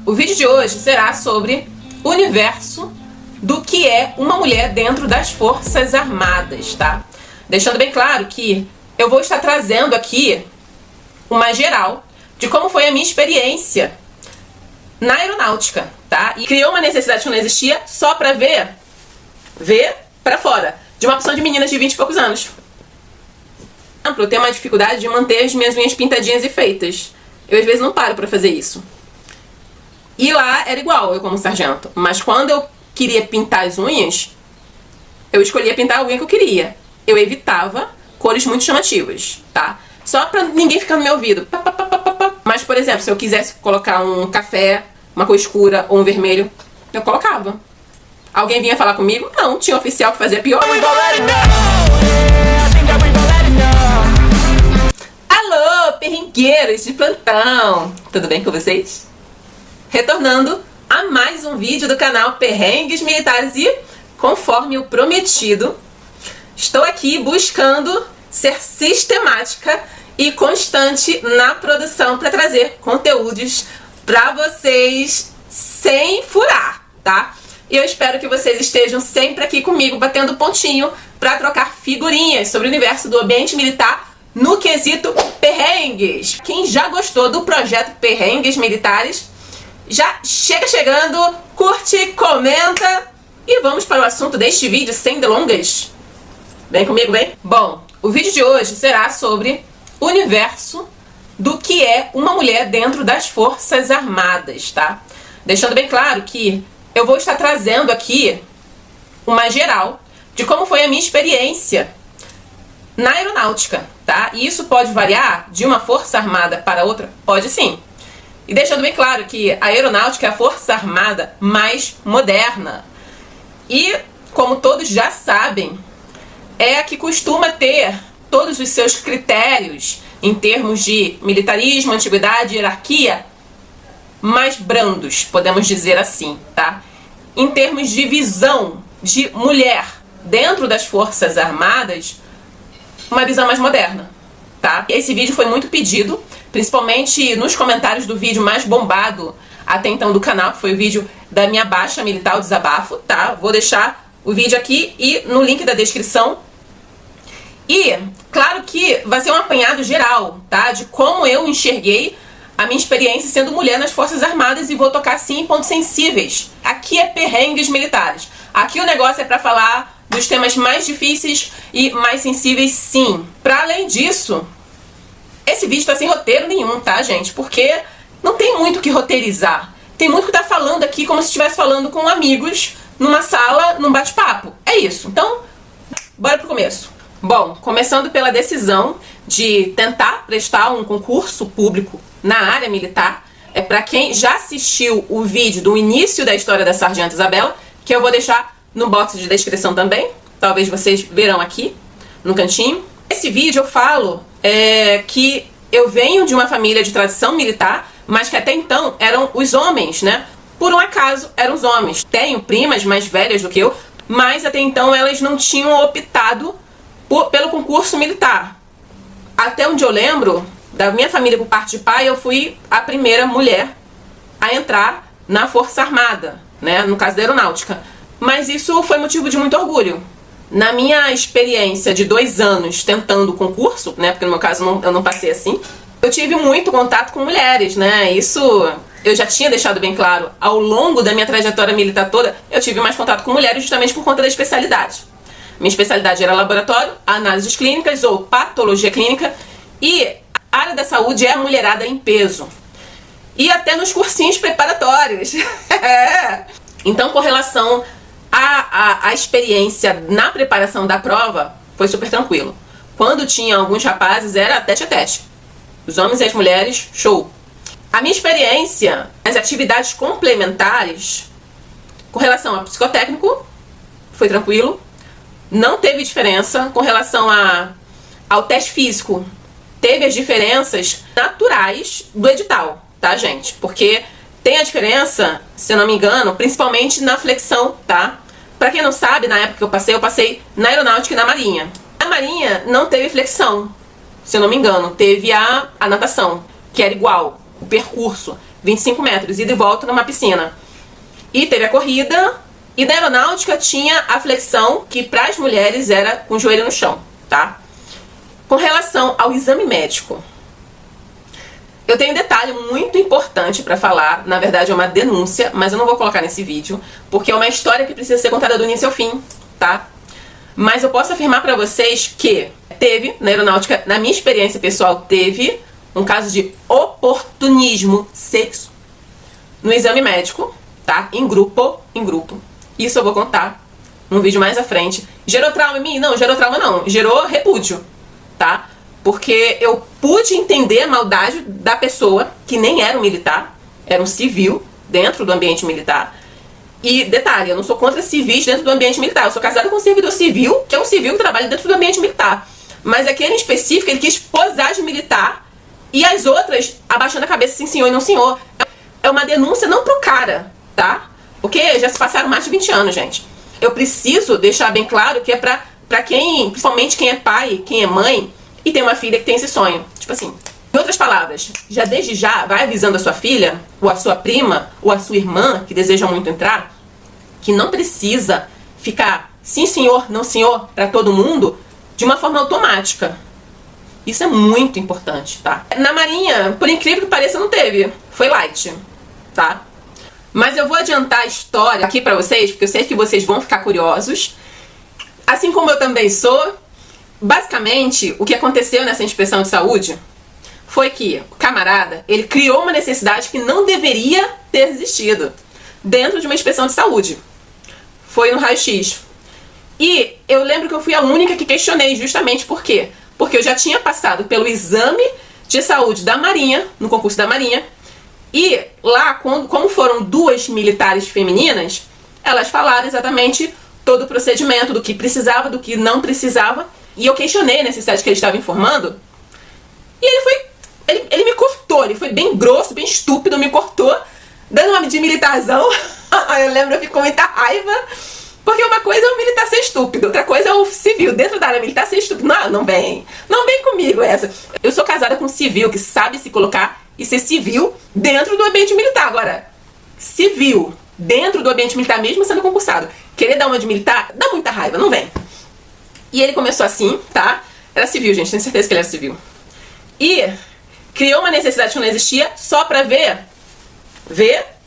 O vídeo de hoje será sobre o universo do que é uma mulher dentro das Forças Armadas, tá? Deixando bem claro que eu vou estar trazendo aqui uma geral de como foi a minha experiência na aeronáutica, tá? E criou uma necessidade que não existia só pra ver pra fora, de uma opção de meninas de 20 e poucos anos. Eu tenho uma dificuldade de manter as minhas unhas pintadinhas e feitas. Eu às vezes não paro pra fazer isso. E lá era igual, eu como sargento. Mas quando eu queria pintar as unhas, eu escolhia pintar a unha que eu queria. Eu evitava cores muito chamativas, tá? Só pra ninguém ficar no meu ouvido. Mas, por exemplo, se eu quisesse colocar um café, uma cor escura ou um vermelho, eu colocava. Alguém vinha falar comigo? Não, tinha um oficial que fazia pior. Alô, perrengueiros de plantão! Tudo bem com vocês? Retornando a mais um vídeo do canal Perrengues Militares e, conforme o prometido, estou aqui buscando ser sistemática e constante na produção para trazer conteúdos para vocês sem furar, tá? E eu espero que vocês estejam sempre aqui comigo, batendo pontinho para trocar figurinhas sobre o universo do ambiente militar no quesito perrengues. Quem já gostou do projeto Perrengues Militares, já chega chegando, curte, comenta e vamos para o assunto deste vídeo sem delongas. Vem comigo, vem? Bom, o vídeo de hoje será sobre o universo do que é uma mulher dentro das Forças Armadas, tá? Deixando bem claro que eu vou estar trazendo aqui uma geral de como foi a minha experiência na aeronáutica, tá? E isso pode variar de uma força armada para outra? Pode sim. E deixando bem claro que a aeronáutica é a força armada mais moderna. E, como todos já sabem, é a que costuma ter todos os seus critérios em termos de militarismo, antiguidade, hierarquia, mais brandos, podemos dizer assim, tá? Em termos de visão de mulher dentro das Forças Armadas, uma visão mais moderna, tá? Esse vídeo foi muito pedido, principalmente nos comentários do vídeo mais bombado até então do canal, que foi o vídeo da minha baixa militar, o desabafo, tá? Vou deixar o vídeo aqui e no link da descrição. E, claro que vai ser um apanhado geral, tá? De como eu enxerguei a minha experiência sendo mulher nas Forças Armadas e vou tocar, sim, em pontos sensíveis. Aqui é Perrengues Militares. Aqui o negócio é pra falar dos temas mais difíceis e mais sensíveis, sim. Pra além disso, esse vídeo tá sem roteiro nenhum, tá, gente? Porque não tem muito o que roteirizar. Tem muito que tá falando aqui como se estivesse falando com amigos numa sala, num bate-papo. É isso. Então, bora pro começo. Bom, começando pela decisão de tentar prestar um concurso público na área militar, é para quem já assistiu o vídeo do início da história da Sargento Isabela, que eu vou deixar no box de descrição também, talvez vocês verão aqui, no cantinho. Nesse vídeo eu falo que eu venho de uma família de tradição militar, mas que até então eram os homens, né? Por um acaso eram os homens. Tenho primas mais velhas do que eu, mas até então elas não tinham optado pelo concurso militar. Até onde eu lembro, da minha família por parte de pai, eu fui a primeira mulher a entrar na Força Armada, né, no caso da aeronáutica. Mas isso foi motivo de muito orgulho. Na minha experiência de 2 anos tentando o concurso, né, porque no meu caso eu não passei assim, eu tive muito contato com mulheres, né, isso eu já tinha deixado bem claro. Ao longo da minha trajetória militar toda, eu tive mais contato com mulheres justamente por conta da especialidade. Minha especialidade era laboratório, análises clínicas ou patologia clínica, e a área da saúde é a mulherada em peso. E até nos cursinhos preparatórios. Então, com relação à experiência na preparação da prova, foi super tranquilo. Quando tinha alguns rapazes, era tete a tete. Os homens e as mulheres, show. A minha experiência nas atividades complementares, com relação ao psicotécnico, foi tranquilo. Não teve diferença com relação ao teste físico. Teve as diferenças naturais do edital, tá, gente? Porque tem a diferença, se eu não me engano, principalmente na flexão, tá? Pra quem não sabe, na época que eu passei na aeronáutica e na marinha. Na marinha não teve flexão, se eu não me engano. Teve a natação, que era igual, o percurso. 25 metros, ida e volta numa piscina. E teve a corrida, e na aeronáutica tinha a flexão, que para as mulheres era com o joelho no chão, tá? Com relação ao exame médico, eu tenho um detalhe muito importante para falar, na verdade é uma denúncia, mas eu não vou colocar nesse vídeo, porque é uma história que precisa ser contada do início ao fim, tá? Mas eu posso afirmar para vocês que teve, na aeronáutica, na minha experiência pessoal, teve um caso de oportunismo sexual no exame médico, tá? Em grupo. Isso eu vou contar num vídeo mais à frente. Gerou trauma em mim? Não, gerou trauma não. Gerou repúdio, tá? Porque eu pude entender a maldade da pessoa, que nem era um militar, era um civil dentro do ambiente militar. E detalhe, eu não sou contra civis dentro do ambiente militar. Eu sou casada com um servidor civil, que é um civil que trabalha dentro do ambiente militar. Mas aquele em específico, ele quis posar de militar e as outras abaixando a cabeça, sim senhor e não senhor. É uma denúncia não pro cara, tá? Porque já se passaram mais de 20 anos, gente. Eu preciso deixar bem claro que é pra quem, principalmente quem é pai, quem é mãe, e tem uma filha que tem esse sonho. Tipo assim, em outras palavras, já desde já vai avisando a sua filha, ou a sua prima, ou a sua irmã, que desejam muito entrar, que não precisa ficar sim senhor, não senhor, pra todo mundo, de uma forma automática. Isso é muito importante, tá? Na Marinha, por incrível que pareça, não teve. Foi light, tá? Mas eu vou adiantar a história aqui pra vocês, porque eu sei que vocês vão ficar curiosos. Assim como eu também sou. Basicamente, o que aconteceu nessa inspeção de saúde foi que o camarada, ele criou uma necessidade que não deveria ter existido dentro de uma inspeção de saúde. Foi no raio-x. E eu lembro que eu fui a única que questionei, justamente por quê? Porque eu já tinha passado pelo exame de saúde da Marinha, no concurso da Marinha, e lá, como foram duas militares femininas, elas falaram exatamente todo o procedimento, do que precisava, do que não precisava, e eu questionei a necessidade que ele estava informando, e ele me cortou, ele foi bem grosso, bem estúpido, me cortou, dando uma de militarzão. Eu lembro, eu fico com muita raiva, porque uma coisa é o militar ser estúpido, outra coisa é o civil dentro da área militar ser estúpido. Não vem comigo essa. Eu sou casada com um civil que sabe se colocar e ser civil dentro do ambiente militar. Agora, civil dentro do ambiente militar, mesmo sendo concursado, querer dar uma de militar, dá muita raiva, não vem. E ele começou assim, tá? Era civil, gente, tenho certeza que ele era civil. E criou uma necessidade que não existia só pra ver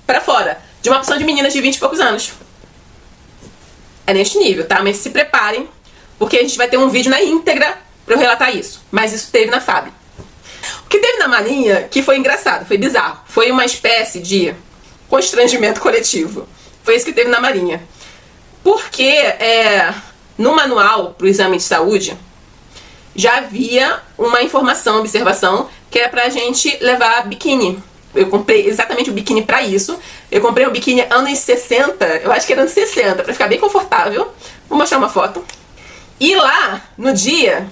pra fora, de uma opção de meninas de 20 e poucos anos. É neste nível, tá? Mas se preparem, porque a gente vai ter um vídeo na íntegra pra eu relatar isso. Mas isso teve na FAB. O que teve na Marinha, que foi engraçado, foi bizarro, foi uma espécie de constrangimento coletivo. Foi isso que teve na Marinha. Porque no manual pro exame de saúde já havia uma informação, observação, que era pra gente levar biquíni. Eu comprei exatamente o biquíni pra isso. Eu comprei um biquíni anos 60, eu acho que era anos 60, pra ficar bem confortável. Vou mostrar uma foto. E lá, no dia,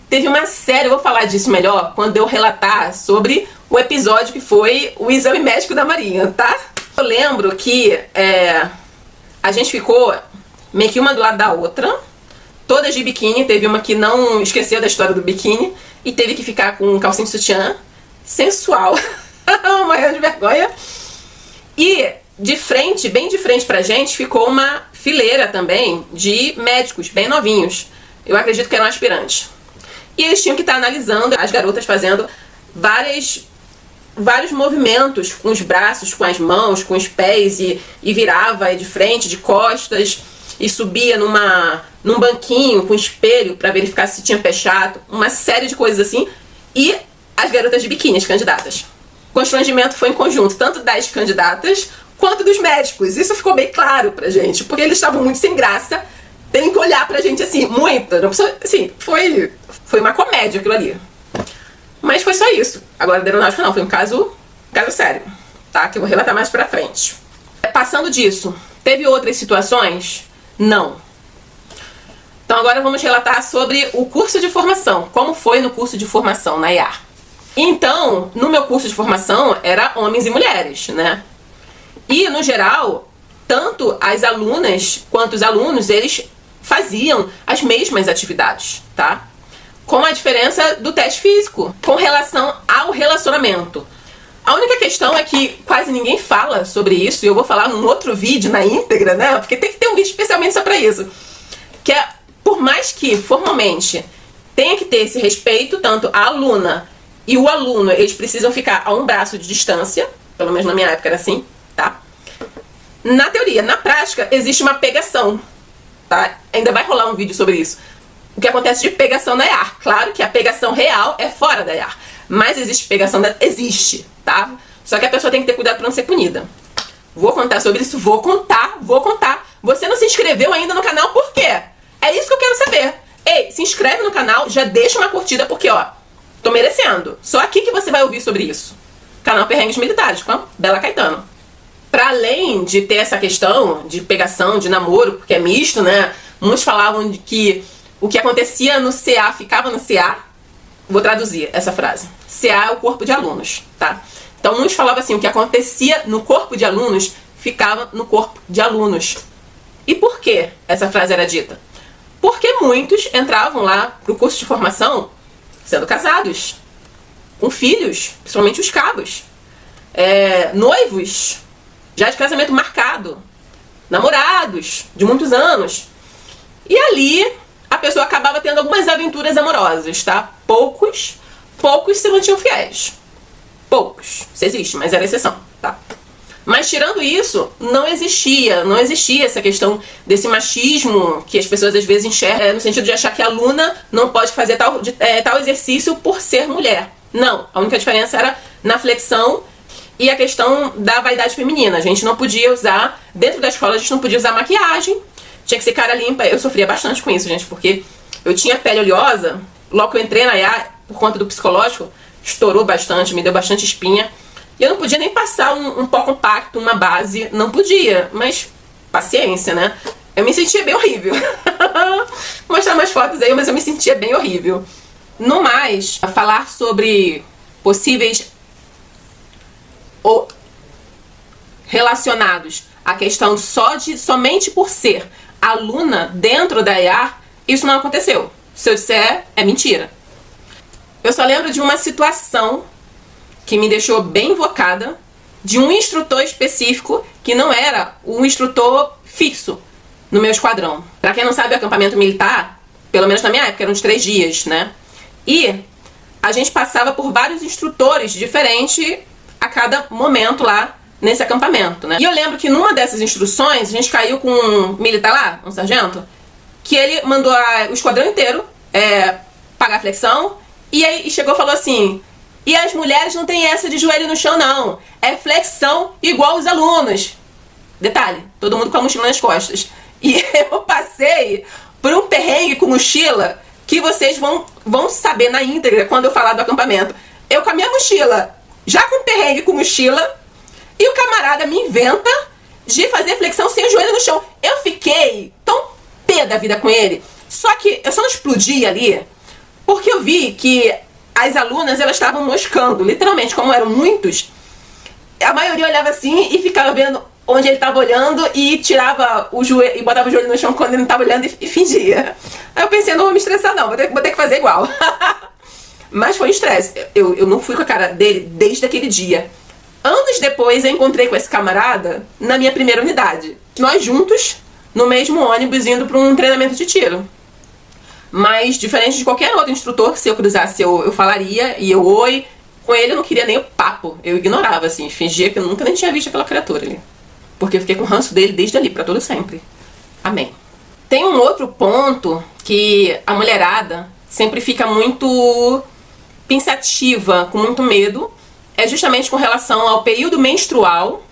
teve uma série, eu vou falar disso melhor quando eu relatar sobre o episódio que foi o exame médico da Marinha, tá? Eu lembro que a gente ficou meio que uma do lado da outra, todas de biquíni. Teve uma que não esqueceu da história do biquíni e teve que ficar com um calcinho de sutiã sensual. Maior de vergonha. E de frente, bem de frente pra gente, ficou uma fileira também de médicos bem novinhos. Eu acredito que eram aspirantes. E eles tinham que estar analisando as garotas fazendo vários movimentos com os braços, com as mãos, com os pés, e virava de frente, de costas, e subia num banquinho com espelho pra verificar se tinha pé chato, uma série de coisas assim. E as garotas de biquíni, as candidatas. O constrangimento foi em conjunto, tanto das candidatas quanto dos médicos. Isso ficou bem claro pra gente, porque eles estavam muito sem graça. Tem que olhar pra gente assim, muito. Assim, foi uma comédia aquilo ali. Mas foi só isso. Agora, da aeronáutica não, foi um caso sério, tá? Que eu vou relatar mais pra frente. Passando disso, teve outras situações? Não. Então agora vamos relatar sobre o curso de formação. Como foi no curso de formação na IAR. Então, no meu curso de formação, era homens e mulheres, né? E, no geral, tanto as alunas quanto os alunos, eles faziam as mesmas atividades, tá? Com a diferença do teste físico, com relação ao relacionamento. A única questão é que quase ninguém fala sobre isso, e eu vou falar num outro vídeo na íntegra, né? Porque tem que ter um vídeo especialmente só pra isso. Que é, por mais que formalmente tenha que ter esse respeito, tanto a aluna e o aluno, eles precisam ficar a um braço de distância, pelo menos na minha época era assim, tá? Na teoria, na prática, existe uma pegação, tá? Ainda vai rolar um vídeo sobre isso. O que acontece de pegação na EAR. Claro que a pegação real é fora da EAR, mas existe pegação existe, tá? Só que a pessoa tem que ter cuidado pra não ser punida. Vou contar sobre isso, vou contar. Você não se inscreveu ainda no canal, por quê? É isso que eu quero saber. Ei, se inscreve no canal, já deixa uma curtida, porque, ó, tô merecendo. Só aqui que você vai ouvir sobre isso. Canal Perrengues Militares, com a Bela Caetano. Pra além de ter essa questão de pegação, de namoro, porque é misto, né? Muitos falavam de que o que acontecia no CA ficava no CA. Vou traduzir essa frase. CA é o corpo de alunos, tá? Então muitos falavam assim, o que acontecia no corpo de alunos ficava no corpo de alunos. E por que essa frase era dita? Porque muitos entravam lá pro curso de formação sendo casados, com filhos, principalmente os cabos, noivos, já de casamento marcado, namorados de muitos anos. E ali a pessoa acabava tendo algumas aventuras amorosas, tá? Poucos se mantinham fiéis. Poucos. Isso existe, mas era exceção, tá? Mas tirando isso, não existia essa questão desse machismo que as pessoas às vezes enxergam, no sentido de achar que a aluna não pode fazer tal exercício por ser mulher. Não, a única diferença era na flexão e a questão da vaidade feminina. A gente não podia usar, dentro da escola a gente não podia usar maquiagem, tinha que ser cara limpa. Eu sofria bastante com isso, gente, porque eu tinha pele oleosa, logo que eu entrei na IA, por conta do psicológico, estourou bastante, me deu bastante espinha. E eu não podia nem passar um pó compacto, uma base, não podia. Mas, paciência, né? Eu me sentia bem horrível. Vou mostrar mais fotos aí, mas eu me sentia bem horrível. No mais, a falar sobre possíveis ou relacionados à questão somente por ser aluna dentro da EAR, isso não aconteceu. Se eu disser, é mentira. Eu só lembro de uma situação que me deixou bem invocada, de um instrutor específico que não era um instrutor fixo no meu esquadrão. Pra quem não sabe, o acampamento militar, pelo menos na minha época, eram de 3 dias, né? E a gente passava por vários instrutores diferentes a cada momento lá nesse acampamento, né? E eu lembro que numa dessas instruções, a gente caiu com um militar lá, um sargento, que ele mandou o esquadrão inteiro pagar a flexão, e aí chegou e falou assim: e as mulheres não tem essa de joelho no chão, não. É flexão igual os alunos. Detalhe, todo mundo com a mochila nas costas. E eu passei por um perrengue com mochila que vocês vão saber na íntegra quando eu falar do acampamento. Eu com a minha mochila, já com perrengue com mochila, e o camarada me inventa de fazer flexão sem o joelho no chão. Eu fiquei tão pé da vida com ele. Só que eu só não explodi ali, porque eu vi que as alunas, elas estavam moscando, literalmente, como eram muitos, a maioria olhava assim e ficava vendo onde ele estava olhando e tirava o joelho e botava o joelho no chão quando ele não estava olhando e fingia. Aí eu pensei, não vou me estressar não, vou ter que fazer igual. Mas foi um estresse. Eu não fui com a cara dele desde aquele dia. Anos depois eu encontrei com esse camarada na minha primeira unidade. Nós juntos, no mesmo ônibus, indo para um treinamento de tiro. Mas, diferente de qualquer outro instrutor, que se eu cruzasse eu falaria, e eu oi. Com ele eu não queria nem o papo, eu ignorava, assim, fingia que eu nunca nem tinha visto aquela criatura ali. Porque eu fiquei com o ranço dele desde ali, pra todo sempre. Amém. Tem um outro ponto que a mulherada sempre fica muito pensativa, com muito medo, é justamente com relação ao período menstrual,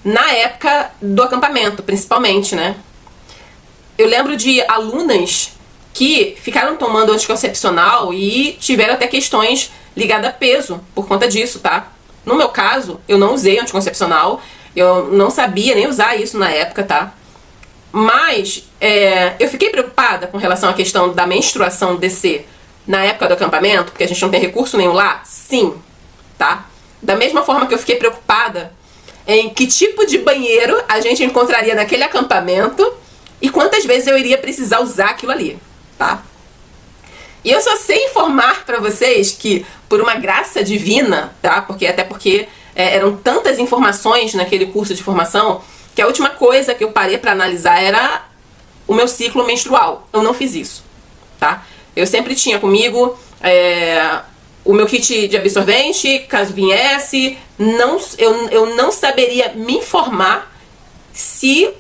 na época do acampamento, principalmente, né? Eu lembro de alunas que ficaram tomando anticoncepcional e tiveram até questões ligadas a peso por conta disso, tá? No meu caso, eu não usei anticoncepcional, eu não sabia nem usar isso na época, tá? Mas eu fiquei preocupada com relação à questão da menstruação descer na época do acampamento, porque a gente não tem recurso nenhum lá? Sim, tá? Da mesma forma que eu fiquei preocupada em que tipo de banheiro a gente encontraria naquele acampamento e quantas vezes eu iria precisar usar aquilo ali, tá? E eu só sei informar pra vocês que, por uma graça divina, tá? Até porque eram tantas informações naquele curso de formação que a última coisa que eu parei para analisar era o meu ciclo menstrual. Eu não fiz isso, tá? Eu sempre tinha comigo o meu kit de absorvente, caso viesse. Eu não saberia me informar se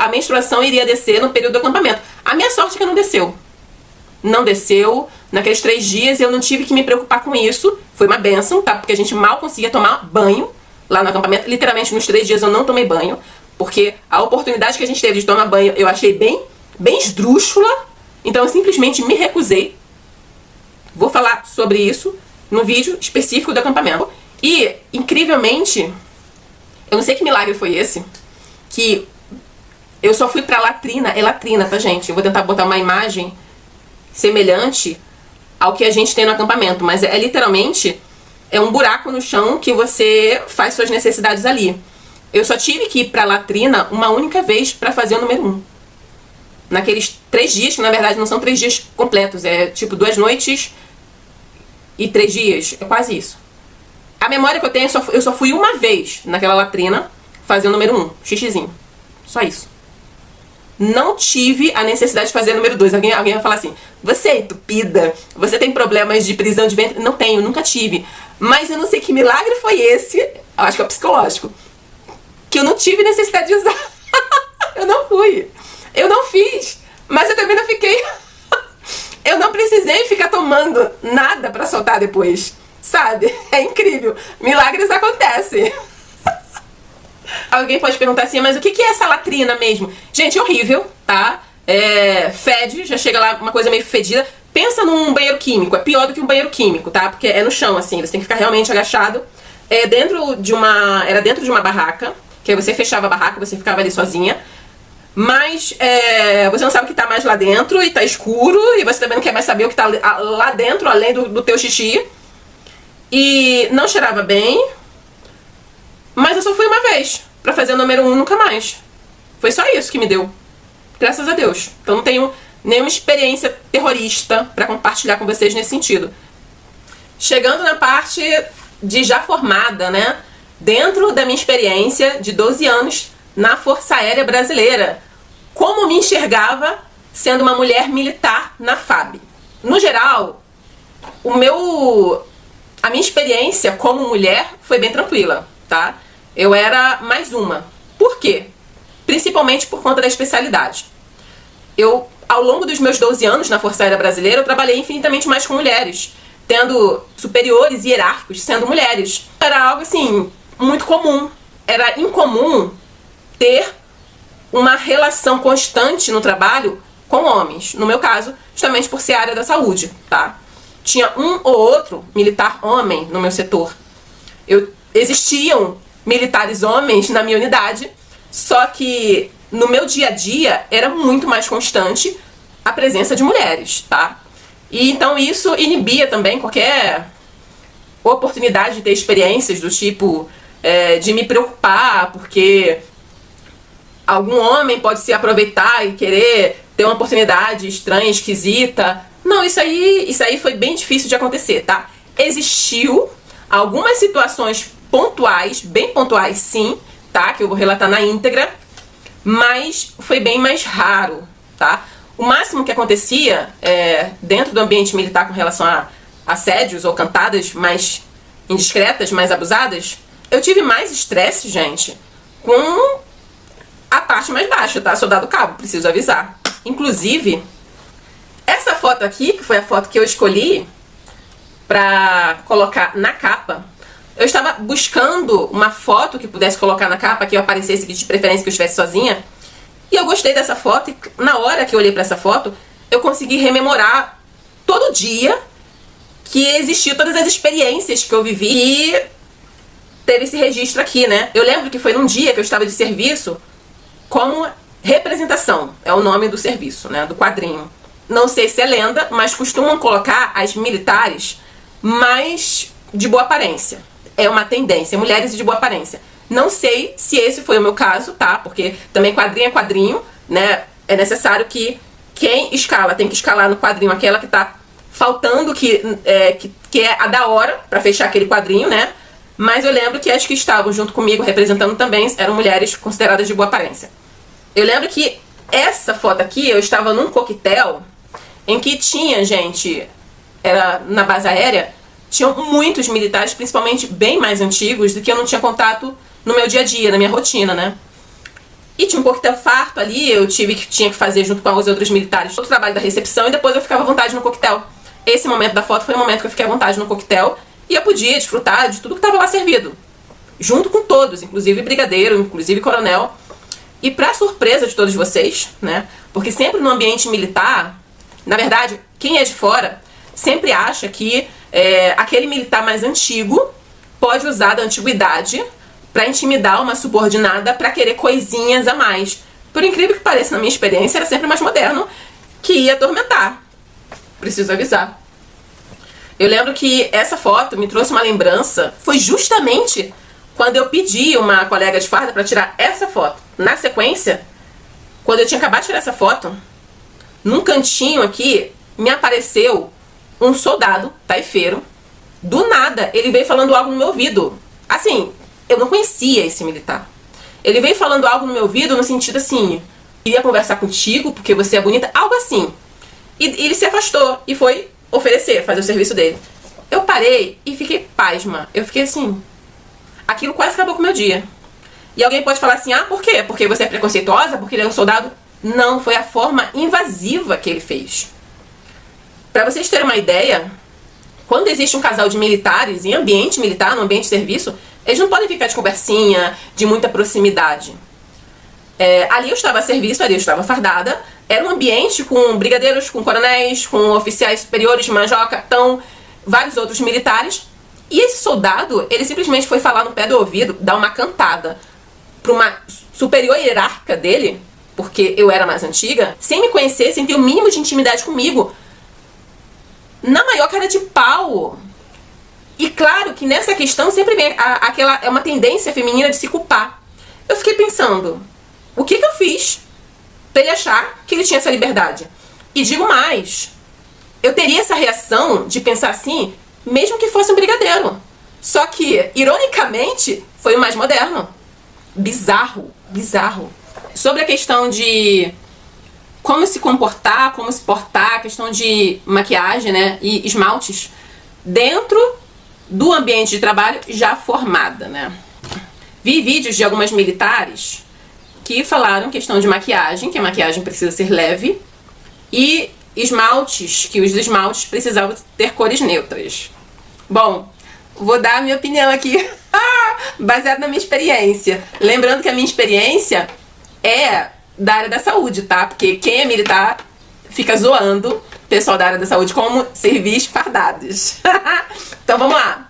a menstruação iria descer no período do acampamento. A minha sorte é que não desceu. Não desceu. Naqueles 3 dias eu não tive que me preocupar com isso. Foi uma bênção, tá? Porque a gente mal conseguia tomar banho lá no acampamento. Literalmente nos 3 dias eu não tomei banho, porque a oportunidade que a gente teve de tomar banho eu achei bem esdrúxula. Então eu simplesmente me recusei. Vou falar sobre isso no vídeo específico do acampamento. E, incrivelmente, eu não sei que milagre foi esse, que eu só fui pra latrina. É latrina, tá, gente? Eu vou tentar botar uma imagem semelhante ao que a gente tem no acampamento, mas literalmente um buraco no chão que você faz suas necessidades ali. Eu só tive que ir pra latrina uma única vez pra fazer o número 1. Naqueles 3 dias, que na verdade não são 3 dias completos, é tipo 2 noites e 3 dias, é quase isso. A memória que eu tenho, eu só fui uma vez naquela latrina fazer o número 1, xixizinho. Só isso. Não tive a necessidade de fazer o número 2. Alguém vai falar assim, você é entupida, você tem problemas de prisão de ventre? Não tenho, nunca tive. Mas eu não sei que milagre foi esse, eu acho que é o psicológico, que eu não tive necessidade de usar. Eu não fui. Eu não fiz. Mas eu também não fiquei... Eu não precisei ficar tomando nada pra soltar depois. Sabe? É incrível. Milagres acontecem. Alguém pode perguntar assim, mas o que é essa latrina mesmo? Gente, é horrível, tá? Fede, já chega lá uma coisa meio fedida. Pensa num banheiro químico, é pior do que um banheiro químico, tá? Porque é no chão, assim, você tem que ficar realmente agachado. Era dentro de uma barraca, que aí você fechava a barraca, você ficava ali sozinha. Mas você não sabe o que tá mais lá dentro e tá escuro, e você também não quer mais saber o que tá lá dentro, além do teu xixi. E não cheirava bem. Mas eu só fui uma vez pra fazer o número 1, nunca mais. Foi só isso que me deu. Graças a Deus. Então não tenho nenhuma experiência terrorista pra compartilhar com vocês nesse sentido. Chegando na parte de já formada, né? Dentro da minha experiência de 12 anos na Força Aérea Brasileira. Como me enxergava sendo uma mulher militar na FAB. No geral, a minha experiência como mulher foi bem tranquila, tá? Eu era mais uma. Por quê? Principalmente por conta da especialidade. Ao longo dos meus 12 anos na Força Aérea Brasileira, eu trabalhei infinitamente mais com mulheres, tendo superiores hierárquicos sendo mulheres. Era algo, assim, muito comum. Era incomum ter uma relação constante no trabalho com homens. No meu caso, justamente por ser área da saúde, tá? Tinha um ou outro militar homem no meu setor. Existiam militares homens na minha unidade, só que no meu dia a dia era muito mais constante a presença de mulheres, tá? E então isso inibia também qualquer oportunidade de ter experiências do tipo de me preocupar, porque algum homem pode se aproveitar e querer ter uma oportunidade estranha, esquisita. Não, isso aí foi bem difícil de acontecer, tá? Existiu algumas situações pontuais, bem pontuais sim, tá? Que eu vou relatar na íntegra, mas foi bem mais raro, tá? O máximo que acontecia dentro do ambiente militar com relação a assédios ou cantadas mais indiscretas, mais abusadas, eu tive mais estresse, gente, com a parte mais baixa, tá? Soldado cabo, preciso avisar. Inclusive, essa foto aqui, que foi a foto que eu escolhi pra colocar na capa, eu estava buscando uma foto que pudesse colocar na capa, que eu aparecesse, de preferência que eu estivesse sozinha, e eu gostei dessa foto, e na hora que eu olhei pra essa foto, eu consegui rememorar todo dia que existiu todas as experiências que eu vivi e teve esse registro aqui, né? Eu lembro que foi num dia que eu estava de serviço como representação, é o nome do serviço, né? Do quadrinho. Não sei se é lenda, mas costumam colocar as militares mais de boa aparência. É uma tendência, mulheres de boa aparência. Não sei se esse foi o meu caso, tá? Porque também quadrinho é quadrinho, né? É necessário que quem escala tem que escalar no quadrinho aquela que tá faltando, que é a da hora, pra fechar aquele quadrinho, né? Mas eu lembro que as que estavam junto comigo representando também eram mulheres consideradas de boa aparência. Eu lembro que essa foto aqui, eu estava num coquetel em que tinha, gente, era na base aérea, tinham muitos militares, principalmente bem mais antigos, do que eu não tinha contato no meu dia a dia, na minha rotina, né? E tinha um coquetel farto ali, tinha que fazer junto com os outros militares todo o trabalho da recepção e depois eu ficava à vontade no coquetel. Esse momento da foto foi o momento que eu fiquei à vontade no coquetel e eu podia desfrutar de tudo que estava lá servido. Junto com todos, inclusive brigadeiro, inclusive coronel. E pra surpresa de todos vocês, né? Porque sempre no ambiente militar, na verdade, quem é de fora sempre acha que aquele militar mais antigo pode usar da antiguidade pra intimidar uma subordinada pra querer coisinhas a mais. Por incrível que pareça, na minha experiência, era sempre mais moderno que ia atormentar. Preciso avisar. Eu lembro que essa foto me trouxe uma lembrança, foi justamente quando eu pedi uma colega de farda pra tirar essa foto. Na sequência, quando eu tinha acabado de tirar essa foto, num cantinho aqui, me apareceu um soldado taifeiro. Do nada, ele veio falando algo no meu ouvido. Assim, eu não conhecia esse militar. Ele veio falando algo no meu ouvido no sentido assim, queria conversar contigo porque você é bonita, algo assim. E ele se afastou e foi fazer o serviço dele. Eu parei e fiquei pasma. Eu fiquei assim, aquilo quase acabou com o meu dia. E alguém pode falar assim, ah, por quê? Porque você é preconceituosa? Porque ele é um soldado? Não, foi a forma invasiva que ele fez. Pra vocês terem uma ideia, quando existe um casal de militares em ambiente militar, no ambiente de serviço, eles não podem ficar de conversinha, de muita proximidade. Ali eu estava a serviço, ali eu estava fardada. Era um ambiente com brigadeiros, com coronéis, com oficiais superiores, major, capitão, vários outros militares. E esse soldado, ele simplesmente foi falar no pé do ouvido, dar uma cantada para uma superior hierárquica dele, porque eu era mais antiga, sem me conhecer, sem ter o mínimo de intimidade comigo, na maior cara de pau. E claro que nessa questão sempre vem é uma tendência feminina de se culpar. Eu fiquei pensando, o que eu fiz pra ele achar que ele tinha essa liberdade? E digo mais, eu teria essa reação de pensar assim, mesmo que fosse um brigadeiro. Só que, ironicamente, foi o mais moderno. Bizarro, bizarro. Sobre a questão de como se comportar, como se portar, a questão de maquiagem, né, e esmaltes dentro do ambiente de trabalho já formada, né. Vi vídeos de algumas militares que falaram questão de maquiagem, que a maquiagem precisa ser leve, e esmaltes, que os esmaltes precisavam ter cores neutras. Bom, vou dar a minha opinião aqui, baseada na minha experiência. Lembrando que a minha experiência é da área da saúde, tá? Porque quem é militar fica zoando o pessoal da área da saúde como servis fardados. Então vamos lá.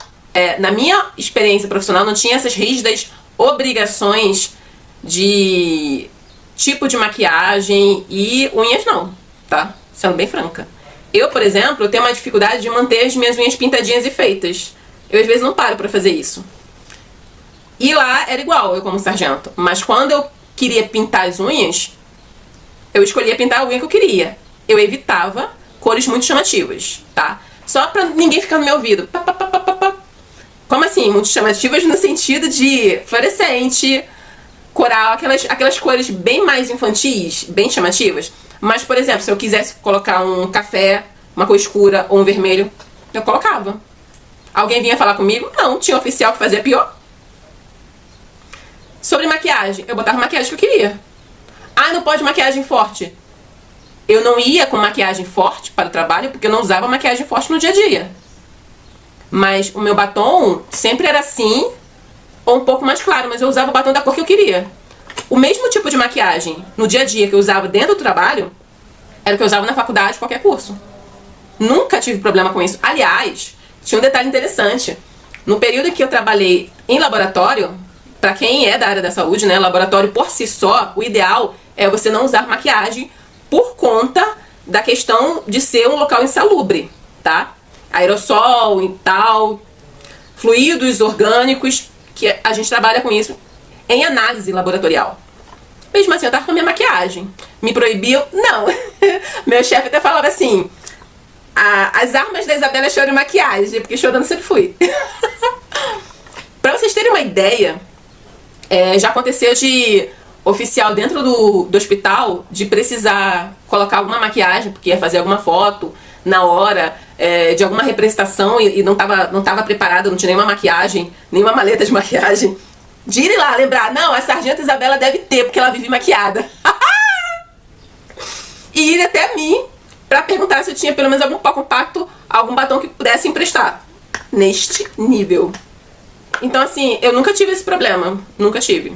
Na minha experiência profissional não tinha essas rígidas obrigações de tipo de maquiagem e unhas não, tá? Sendo bem franca. Eu, por exemplo, tenho uma dificuldade de manter as minhas unhas pintadinhas e feitas. Eu às vezes não paro pra fazer isso. E lá era igual, eu como sargento. Mas quando eu queria pintar as unhas, eu escolhia pintar a unha que eu queria. Eu evitava cores muito chamativas, tá? Só pra ninguém ficar no meu ouvido. Pá, pá, pá, pá, pá, pá. Como assim? Muito chamativas no sentido de fluorescente, coral, aquelas cores bem mais infantis, bem chamativas. Mas, por exemplo, se eu quisesse colocar um café, uma cor escura ou um vermelho, eu colocava. Alguém vinha falar comigo? Não, tinha oficial que fazia pior. Sobre maquiagem, eu botava a maquiagem que eu queria. Ah, não pode maquiagem forte. Eu não ia com maquiagem forte para o trabalho porque eu não usava maquiagem forte no dia a dia. Mas o meu batom sempre era assim, ou um pouco mais claro, mas eu usava o batom da cor que eu queria. O mesmo tipo de maquiagem no dia a dia que eu usava dentro do trabalho era o que eu usava na faculdade, qualquer curso. Nunca tive problema com isso. Aliás, tinha um detalhe interessante. No período em que eu trabalhei em laboratório, pra quem é da área da saúde, né, laboratório por si só, o ideal é você não usar maquiagem por conta da questão de ser um local insalubre, tá? Aerossol e tal, fluidos orgânicos, que a gente trabalha com isso em análise laboratorial. Mesmo assim, eu tava com a minha maquiagem. Me proibiu? Não. Meu chefe até falava assim, as armas da Isabela é choro e maquiagem, porque chorando sempre fui. Pra vocês terem uma ideia, já aconteceu de oficial dentro do hospital de precisar colocar alguma maquiagem, porque ia fazer alguma foto na hora de alguma representação e não tava preparada, não tinha nenhuma maquiagem, nenhuma maleta de maquiagem. De ir lá lembrar, não, a sargenta Isabela deve ter, porque ela vive maquiada. E ir até mim pra perguntar se eu tinha pelo menos algum pó compacto, algum batom que pudesse emprestar. Neste nível. Então assim, eu nunca tive esse problema. Nunca tive.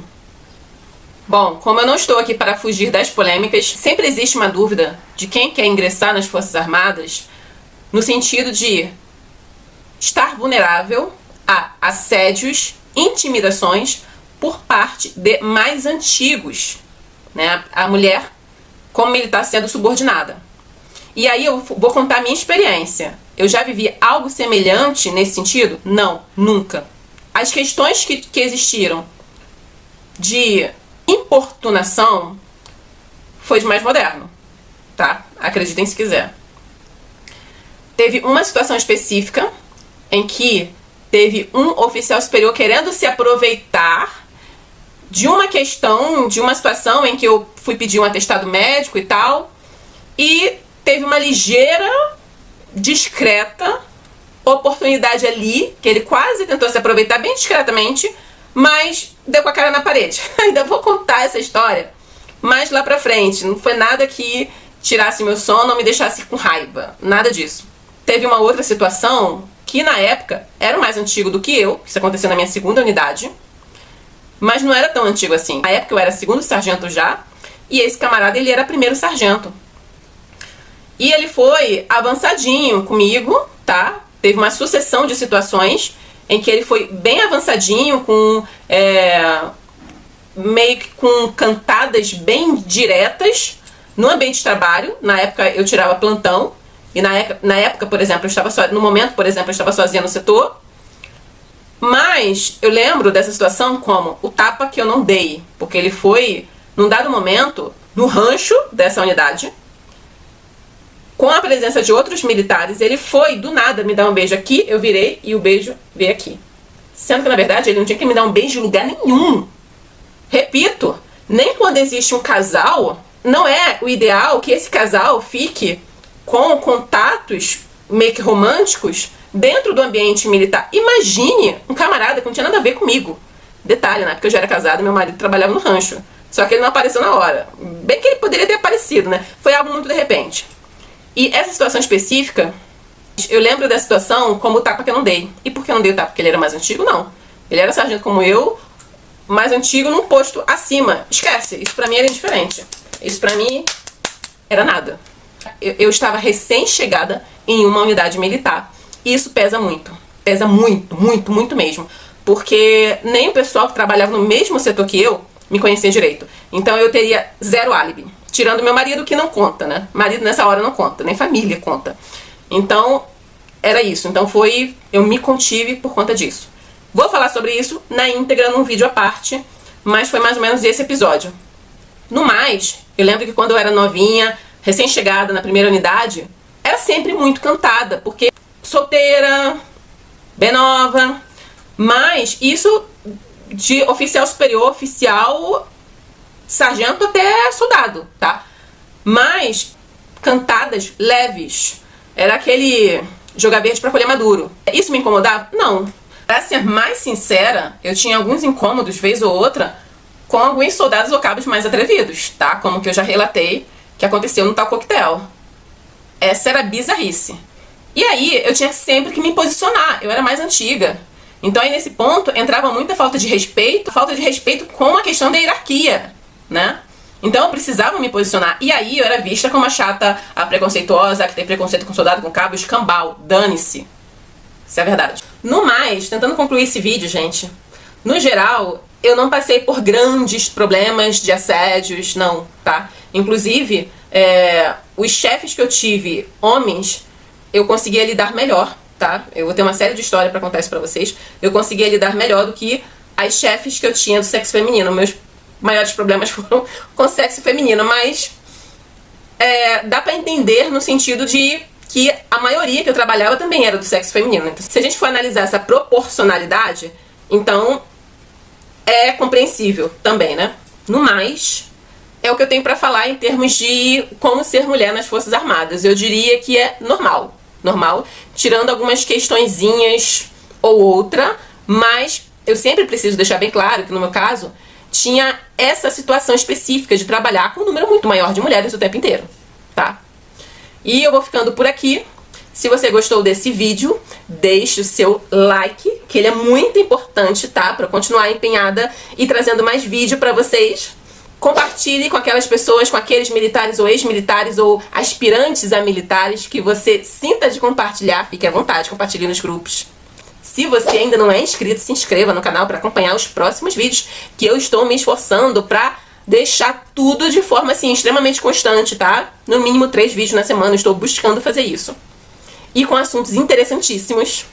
Bom, como eu não estou aqui para fugir das polêmicas, sempre existe uma dúvida de quem quer ingressar nas Forças Armadas no sentido de estar vulnerável a assédios, intimidações por parte de mais antigos, né? A mulher como militar sendo subordinada. E aí eu vou contar a minha experiência. Eu já vivi algo semelhante nesse sentido? Não, nunca. As questões que existiram de importunação foi de mais moderno, tá? Acreditem se quiser. Teve uma situação específica em que teve um oficial superior querendo se aproveitar de uma questão, de uma situação em que eu fui pedir um atestado médico e tal, e teve uma ligeira, discreta oportunidade ali, que ele quase tentou se aproveitar bem discretamente, mas deu com a cara na parede. Ainda vou contar essa história mais lá pra frente. Não foi nada que tirasse meu sono ou me deixasse com raiva. Nada disso. Teve uma outra situação que na época era mais antigo do que eu. Isso aconteceu na minha segunda unidade. Mas não era tão antigo assim. Na época eu era segundo sargento já. E esse camarada, ele era primeiro sargento. E ele foi avançadinho comigo, tá? Teve uma sucessão de situações em que ele foi bem avançadinho, com meio que com cantadas bem diretas no ambiente de trabalho. Na época eu tirava plantão. E na época, por exemplo, eu estava no momento, por exemplo, eu estava sozinha no setor. Mas eu lembro dessa situação como o tapa que eu não dei. Porque ele foi, num dado momento, no rancho dessa unidade, com a presença de outros militares, ele foi, do nada, me dar um beijo aqui, eu virei e o beijo veio aqui. Sendo que, na verdade, ele não tinha que me dar um beijo em lugar nenhum. Repito, nem quando existe um casal, não é o ideal que esse casal fique com contatos meio que românticos dentro do ambiente militar. Imagine um camarada que não tinha nada a ver comigo. Detalhe, né? Porque eu já era casada e meu marido trabalhava no rancho. Só que ele não apareceu na hora. Bem que ele poderia ter aparecido, né? Foi algo muito de repente. E essa situação específica, eu lembro dessa situação como o tapa que eu não dei. E por que eu não dei o tapa? Porque ele era mais antigo? Não. Ele era sargento como eu, mais antigo num posto acima. Esquece, isso pra mim era indiferente. Isso pra mim era nada. Eu estava recém-chegada em uma unidade militar. E isso pesa muito. Pesa muito, muito, muito mesmo. Porque nem o pessoal que trabalhava no mesmo setor que eu me conhecia direito. Então eu teria zero álibi. Tirando meu marido, que não conta, né? Marido nessa hora não conta, nem família conta. Então, era isso. Então eu me contive por conta disso. Vou falar sobre isso na íntegra num vídeo à parte, mas foi mais ou menos esse episódio. No mais, eu lembro que quando eu era novinha, recém-chegada na primeira unidade, era sempre muito cantada, porque solteira, bem nova, mas isso de oficial superior, oficial, sargento até soldado, tá? Mas cantadas leves. Era aquele jogar verde pra colher maduro. Isso me incomodava? Não. Pra ser mais sincera, eu tinha alguns incômodos, vez ou outra, com alguns soldados ou cabos mais atrevidos, tá? Como que eu já relatei que aconteceu no tal coquetel. Essa era bizarrice. E aí, eu tinha sempre que me posicionar. Eu era mais antiga. Então aí nesse ponto entrava muita falta de respeito com a questão da hierarquia, né? Então eu precisava me posicionar. E aí eu era vista como a chata, a preconceituosa, a que tem preconceito com soldado, com cabo, escambau. Dane-se. Isso é verdade. No mais, tentando concluir esse vídeo, gente, no geral, eu não passei por grandes problemas de assédios, não, tá? Inclusive, os chefes que eu tive, homens, eu conseguia lidar melhor, tá? Eu vou ter uma série de histórias pra contar isso pra vocês. Eu conseguia lidar melhor do que as chefes que eu tinha do sexo feminino. Meus maiores problemas foram com o sexo feminino, mas dá pra entender no sentido de que a maioria que eu trabalhava também era do sexo feminino. Então, se a gente for analisar essa proporcionalidade, Então, é compreensível também, né? No mais, é o que eu tenho pra falar em termos de como ser mulher nas Forças Armadas. Eu diria que é normal. Normal, tirando algumas questõezinhas ou outra, mas eu sempre preciso deixar bem claro que no meu caso, tinha essa situação específica de trabalhar com um número muito maior de mulheres o tempo inteiro, tá? E eu vou ficando por aqui. Se você gostou desse vídeo, deixe o seu like, que ele é muito importante, tá? Pra continuar empenhada e trazendo mais vídeo pra vocês. Compartilhe com aquelas pessoas, com aqueles militares ou ex-militares ou aspirantes a militares que você sinta de compartilhar. Fique à vontade, compartilhe nos grupos. Se você ainda não é inscrito, se inscreva no canal para acompanhar os próximos vídeos, que eu estou me esforçando para deixar tudo de forma assim extremamente constante, tá? No mínimo 3 vídeos na semana, eu estou buscando fazer isso. E com assuntos interessantíssimos.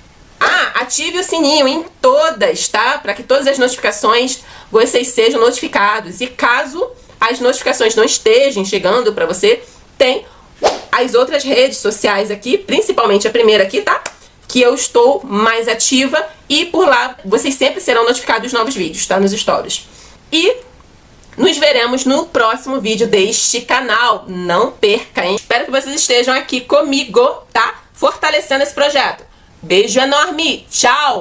Ative o sininho em todas, tá? Para que todas as notificações vocês sejam notificados. E caso as notificações não estejam chegando para você, tem as outras redes sociais aqui, principalmente a primeira aqui, tá? Que eu estou mais ativa e por lá vocês sempre serão notificados dos novos vídeos, tá? Nos stories. E nos veremos no próximo vídeo deste canal. Não perca, hein? Espero que vocês estejam aqui comigo, tá? Fortalecendo esse projeto. Beijo enorme. Tchau!